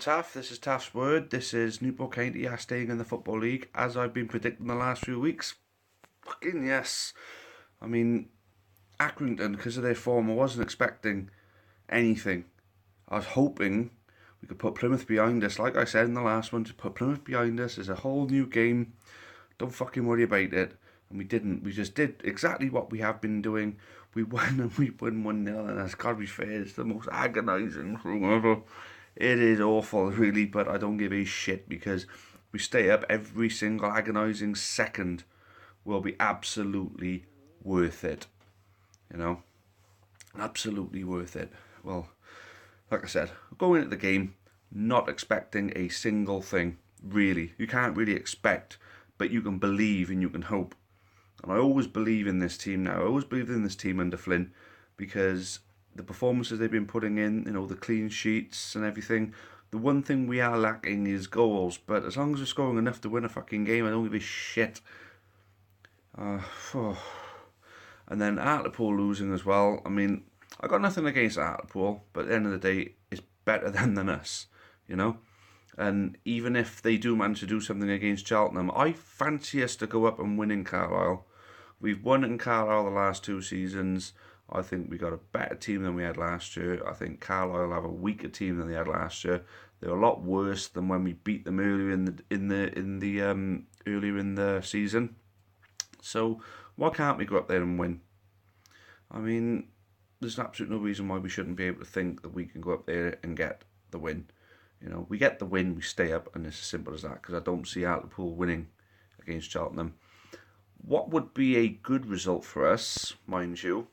Taff. This is Taff's Word. This is Newport County are staying in the Football League, as I've been predicting the last few weeks. Fucking yes. I mean, Accrington, because of their form, I wasn't expecting anything. I was hoping we could put Plymouth behind us. Like I said in the last one, to put Plymouth behind us is a whole new game. Don't fucking worry about it. And we didn't. We just did exactly what we have been doing. We won and we won 1-0, and that's got to be fair. It's the most agonising thing ever. It is awful, really, but I don't give a shit because we stay up. Every single agonising second will be absolutely worth it. You know? Absolutely worth it. Well, like I said, going into the game, not expecting a single thing, really. You can't really expect, but you can believe and you can hope. And I always believe in this team now. I always believed in this team under Flynn because the performances they've been putting in, the clean sheets and everything. The one thing we are lacking is goals, but as long as we're scoring enough to win a fucking game, I don't give a shit. And then Hartlepool losing as well. I mean, I got nothing against Hartlepool, but at the end of the day, it's better them than us, And even if they do manage to do something against Cheltenham, I fancy us to go up and win in Carlisle. We've won in Carlisle the last 2 seasons. I think we got a better team than we had last year. I think Carlisle have a weaker team than they had last year. They're a lot worse than when we beat them earlier earlier in the season. So why can't we go up there and win? I mean, there's absolutely no reason why we shouldn't be able to think that we can go up there and get the win. We get the win, we stay up, and it's as simple as that. Because I don't see Hartlepool winning against Cheltenham. What would be a good result for us, mind you?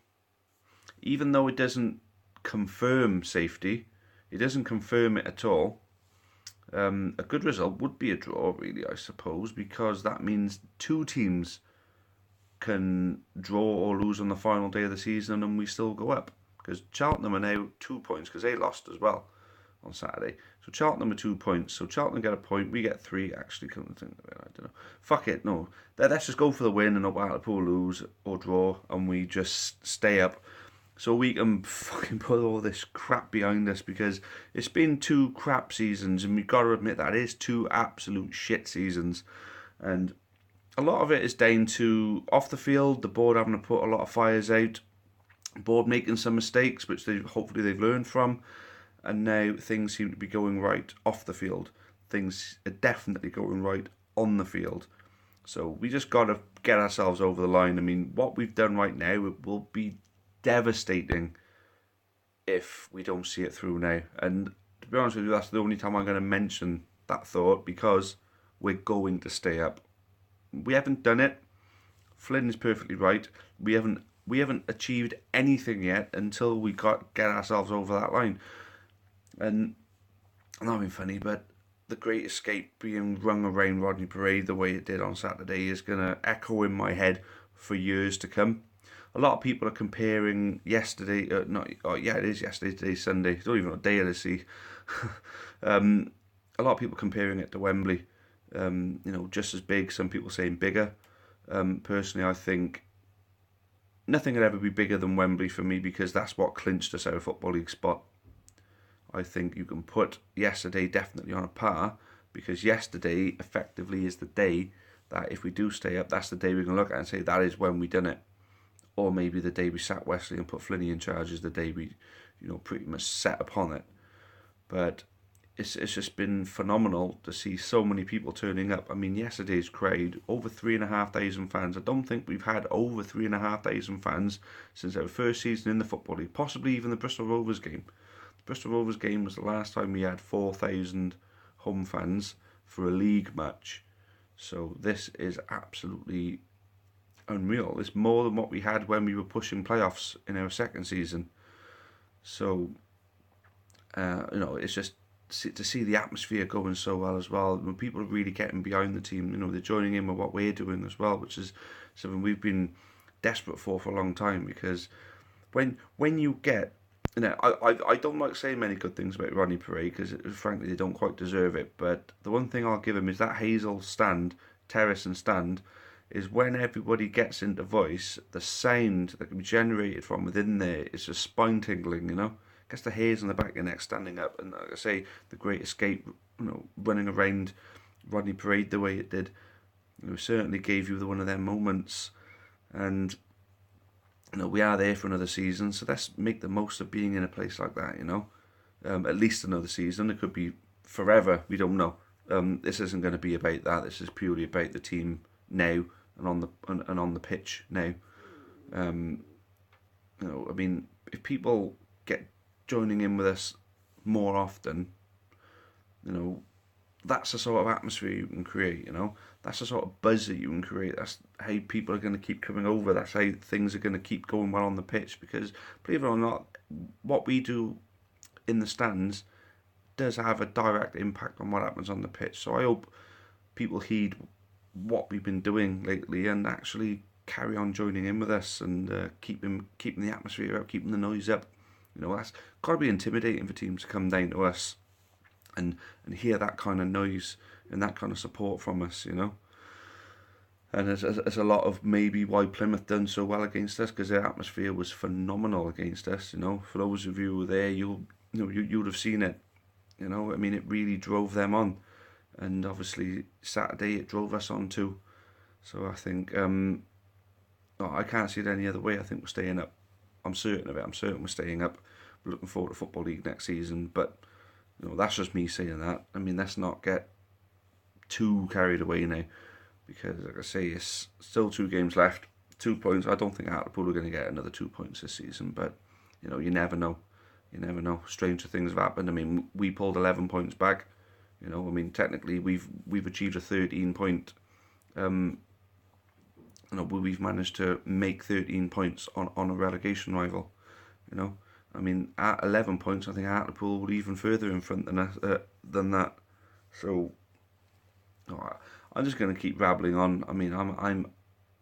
Even though it doesn't confirm safety, it doesn't confirm it at all. A good result would be a draw, really, I suppose, because that means 2 teams can draw or lose on the final day of the season and we still go up. Because Cheltenham are now 2 points, because they lost as well on Saturday. So Cheltenham are 2 points. So Cheltenham get a point, we get 3. Actually, I don't know. Fuck it, no. Let's just go for the win and hope Hartlepool lose or draw, and we just stay up. So we can fucking put all this crap behind us, because it's been 2 crap seasons, and we've got to admit that it is 2 absolute shit seasons. And a lot of it is down to off the field, the board having to put a lot of fires out, the board making some mistakes, which hopefully they've learned from, and now things seem to be going right off the field. Things are definitely going right on the field. So we just got to get ourselves over the line. I mean, what we've done right now, it will be devastating if we don't see it through now. And to be honest with you, that's the only time I'm going to mention that thought, because we're going to stay up. We haven't done it. Flynn is perfectly right. We haven't achieved anything yet until we get ourselves over that line. And I'm not being funny, but the Great Escape being rung around Rodney Parade the way it did on Saturday is going to echo in my head for years to come. A lot of people are comparing yesterday, it is yesterday, today's Sunday, I don't even know what day it is, see. A lot of people comparing it to Wembley, just as big, some people saying bigger. Personally, I think nothing could ever be bigger than Wembley for me, because that's what clinched us our Football League spot. I think you can put yesterday definitely on a par, because yesterday effectively is the day that if we do stay up, that's the day we can look at and say that is when we done it. Or maybe the day we sat Wesley and put Flinney in charge is the day we, pretty much set upon it. But it's just been phenomenal to see so many people turning up. I mean, yesterday's crowd, over 3,500 fans. I don't think we've had over 3,500 fans since our first season in the Football League, possibly even the Bristol Rovers game. The Bristol Rovers game was the last time we had 4,000 home fans for a league match. So this is absolutely unreal. It's more than what we had when we were pushing playoffs in our second season. So, it's just to see the atmosphere going so well as well. When people are really getting behind the team, they're joining in with what we're doing as well, which is something we've been desperate for a long time. Because when you get, I don't like saying many good things about Rodney Parade, because frankly they don't quite deserve it. But the one thing I'll give him is that Hazel terrace and stand, is when everybody gets into voice, the sound that can be generated from within there is just spine tingling, gets the hairs on the back of your neck standing up. And like I say, the Great Escape, running around Rodney Parade the way it did, certainly gave you one of them moments. And we are there for another season, so let's make the most of being in a place like that. At least another season. It could be forever. We don't know. This isn't going to be about that. This is purely about the team now and on the pitch now. I mean, if people get joining in with us more often, that's the sort of atmosphere you can create. That's the sort of buzz that you can create. That's how people are going to keep coming over. That's how things are going to keep going well on the pitch. Because believe it or not, what we do in the stands does have a direct impact on what happens on the pitch. So I hope people heed what we've been doing lately and actually carry on joining in with us and keeping the atmosphere up, keeping the noise up. That's got to be intimidating for teams to come down to us and hear that kind of noise and that kind of support from us. And there's a lot of maybe why Plymouth done so well against us, because their atmosphere was phenomenal against us. For those of you who were there, you'd have seen it. I mean, it really drove them on, and obviously Saturday it drove us on too. So I think I can't see it any other way. I think we're staying up. I'm certain of it. I'm certain we're staying up. We're looking forward to Football League next season, but that's just me saying that. I mean, let's not get too carried away now, because like I say, it's still 2 games left, 2 points. I don't think Hartlepool are going to get another 2 points this season, but you never know. You never know. Stranger things have happened. I mean, we pulled 11 points back. I mean, technically we've achieved a 13-point. We've managed to make 13 points on a relegation rival. I mean, at 11 points, I think Hartlepool were even further in front than that. So, I'm just going to keep rabbling on. I mean, I'm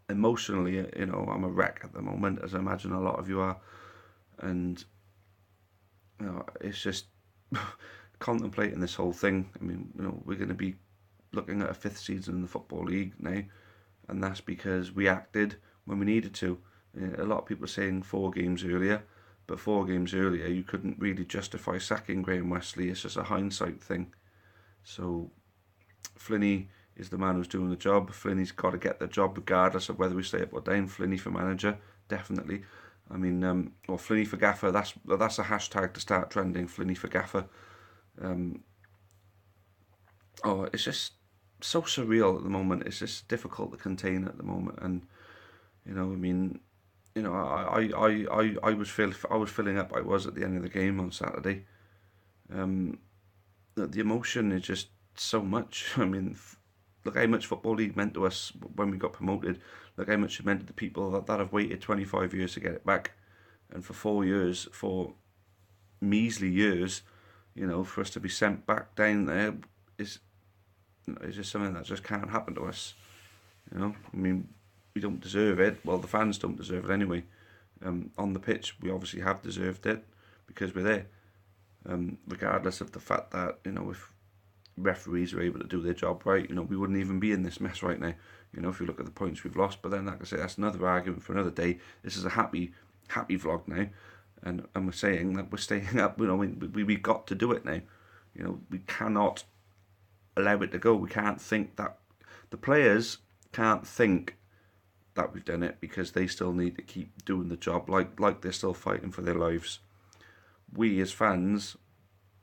emotionally, I'm a wreck at the moment, as I imagine a lot of you are, and it's just contemplating this whole thing. I mean, we're going to be looking at a 5th season in the Football League now, and that's because we acted when we needed to. A lot of people are saying 4 games earlier, but 4 games earlier you couldn't really justify sacking Graham Wesley. It's just a hindsight thing. So Flinney is the man who's doing the job. Flinney's got to get the job regardless of whether we stay up or down. Flinney for manager, definitely. I mean, or Flinney for gaffer. That's a hashtag to start trending. Flinney for gaffer. It's just so surreal at the moment. It's just difficult to contain at the moment, and I mean, I was filling up. I was at the end of the game on Saturday. The emotion is just so much. I mean, look how much Football League meant to us when we got promoted. Look how much it meant to the people that have waited 25 years to get it back, and for 4 years, for measly years, for us to be sent back down there is just something that just can't happen to us. I mean, we don't deserve it. Well, the fans don't deserve it anyway. On the pitch, we obviously have deserved it because we're there. Regardless of the fact that if referees are able to do their job right, we wouldn't even be in this mess right now. If you look at the points we've lost. But then, like I say, that's another argument for another day. This is a happy vlog now, and we're saying that we're staying up. We've got to do it now. We cannot allow it to go. We can't think that the players can't think that we've done it, because they still need to keep doing the job like they're still fighting for their lives. We as fans,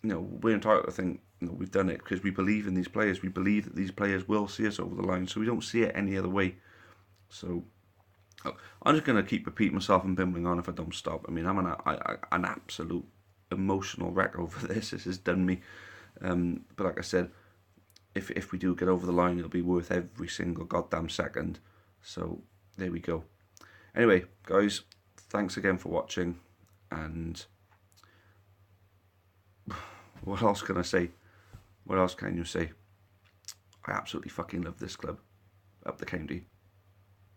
we're entitled to think we've done it because we believe in these players. We believe that these players will see us over the line, so we don't see it any other way. So I'm just going to keep repeating myself and bimbling on if I don't stop. I mean, I'm an absolute emotional wreck over this. This has done me. But like I said, if we do get over the line, it'll be worth every single goddamn second. So there we go. Anyway, guys, thanks again for watching, and what else can I say? What else can you say? I absolutely fucking love this club up the county.